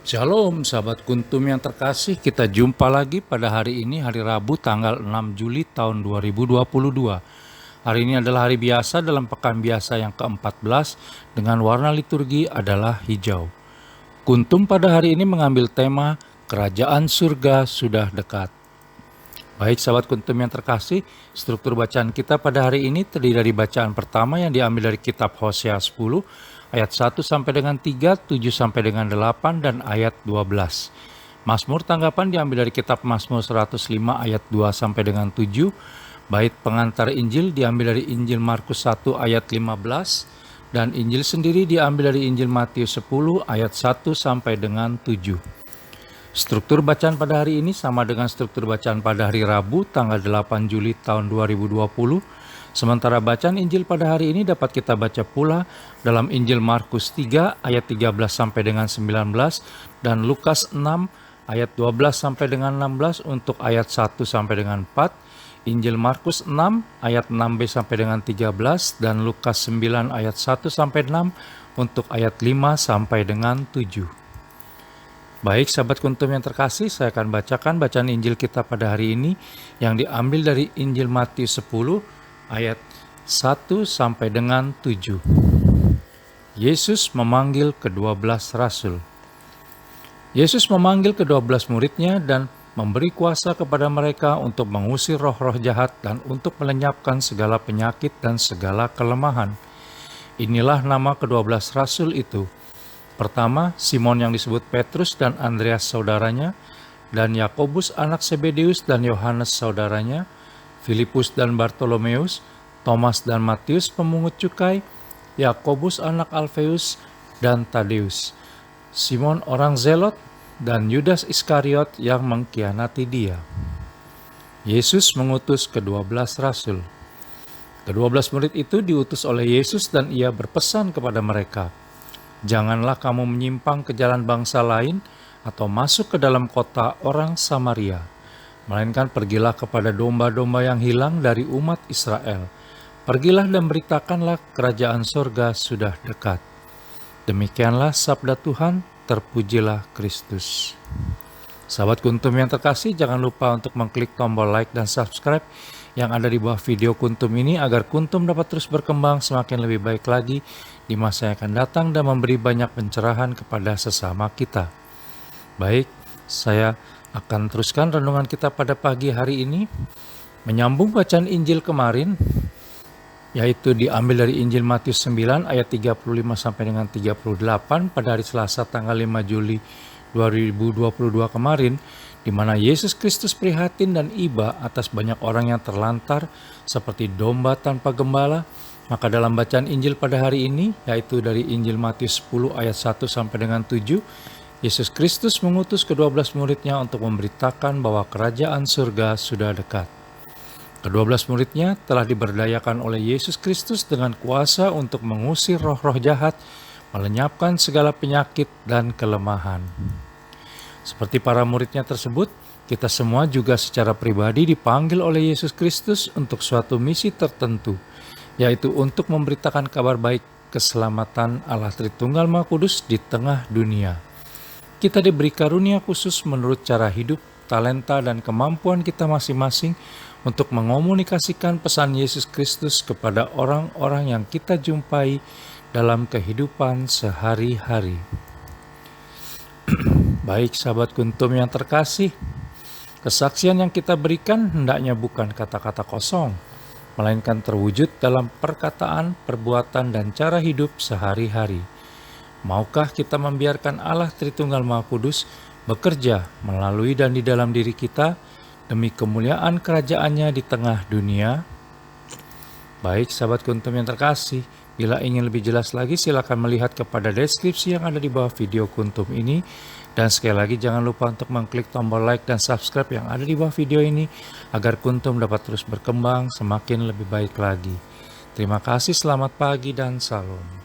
Shalom sahabat Kuntum yang terkasih, kita jumpa lagi pada hari ini, hari Rabu tanggal 6 Juli tahun 2022. Hari ini adalah hari biasa dalam pekan biasa yang ke-14 dengan warna liturgi adalah hijau. Kuntum pada hari ini mengambil tema Kerajaan Surga Sudah Dekat. Baik sahabat Kuntum yang terkasih, struktur bacaan kita pada hari ini terdiri dari bacaan pertama yang diambil dari kitab Hosea 10 ayat 1 sampai dengan 3, 7 sampai dengan 8 dan ayat 12. Mazmur tanggapan diambil dari kitab Mazmur 105 ayat 2 sampai dengan 7. Bait pengantar Injil diambil dari Injil Markus 1 ayat 15 dan Injil sendiri diambil dari Injil Matius 10 ayat 1 sampai dengan 7. Struktur bacaan pada hari ini sama dengan struktur bacaan pada hari Rabu tanggal 8 Juli tahun 2020. Sementara bacaan Injil pada hari ini dapat kita baca pula dalam Injil Markus 3 ayat 13 sampai dengan 19 dan Lukas 6 ayat 12 sampai dengan 16 untuk ayat 1 sampai dengan 4, Injil Markus 6 ayat 6b sampai dengan 13 dan Lukas 9 ayat 1 sampai 6 untuk ayat 5 sampai dengan 7. Baik sahabat Kuntum yang terkasih, saya akan bacakan bacaan Injil kita pada hari ini yang diambil dari Injil Matius 10 ayat 1 sampai dengan 7. Yesus memanggil ke-12 rasul. Yesus memanggil ke-12 muridnya dan memberi kuasa kepada mereka untuk mengusir roh-roh jahat dan untuk melenyapkan segala penyakit dan segala kelemahan. Inilah nama ke-12 rasul itu. Pertama, Simon yang disebut Petrus dan Andreas saudaranya, dan Yakobus anak Zebedeus dan Yohanes saudaranya, Filipus dan Bartolomeus, Thomas dan Matius pemungut cukai, Yakobus anak Alfeus dan Tadeus, Simon orang Zelot, dan Yudas Iskariot yang mengkhianati dia. Yesus mengutus ke-12 rasul. Ke-12 murid itu diutus oleh Yesus dan ia berpesan kepada mereka, "Janganlah kamu menyimpang ke jalan bangsa lain atau masuk ke dalam kota orang Samaria. Melainkan pergilah kepada domba-domba yang hilang dari umat Israel. Pergilah dan beritakanlah kerajaan sorga sudah dekat." Demikianlah sabda Tuhan, terpujilah Kristus. Sahabat Kuntum yang terkasih, jangan lupa untuk mengklik tombol like dan subscribe yang ada di bawah video Kuntum ini agar Kuntum dapat terus berkembang semakin lebih baik lagi di masa yang akan datang dan memberi banyak pencerahan kepada sesama kita. Baik, saya akan teruskan renungan kita pada pagi hari ini, menyambung bacaan Injil kemarin, yaitu diambil dari Injil Matius 9 ayat 35 sampai dengan 38 pada hari Selasa tanggal 5 Juli 2022 kemarin, di mana Yesus Kristus prihatin dan iba atas banyak orang yang terlantar seperti domba tanpa gembala. Maka dalam bacaan Injil pada hari ini, yaitu dari Injil Matius 10 ayat 1 sampai dengan 7, Yesus Kristus mengutus ke-12 muridnya untuk memberitakan bahwa kerajaan surga sudah dekat. Ke-12 muridnya telah diberdayakan oleh Yesus Kristus dengan kuasa untuk mengusir roh-roh jahat, melenyapkan segala penyakit dan kelemahan. Seperti para muridnya tersebut, kita semua juga secara pribadi dipanggil oleh Yesus Kristus untuk suatu misi tertentu, yaitu untuk memberitakan kabar baik keselamatan Allah Tritunggal Maha Kudus di tengah dunia. Kita diberi karunia khusus menurut cara hidup, talenta, dan kemampuan kita masing-masing untuk mengomunikasikan pesan Yesus Kristus kepada orang-orang yang kita jumpai dalam kehidupan sehari-hari. Baik sahabat Kuntum yang terkasih, kesaksian yang kita berikan hendaknya bukan kata-kata kosong, melainkan terwujud dalam perkataan, perbuatan, dan cara hidup sehari-hari. Maukah kita membiarkan Allah Tritunggal Maha Kudus bekerja melalui dan di dalam diri kita demi kemuliaan kerajaannya di tengah dunia? Baik sahabat Kuntum yang terkasih, bila ingin lebih jelas lagi silakan melihat kepada deskripsi yang ada di bawah video Kuntum ini. Dan sekali lagi jangan lupa untuk mengklik tombol like dan subscribe yang ada di bawah video ini agar Kuntum dapat terus berkembang semakin lebih baik lagi. Terima kasih, selamat pagi dan salam.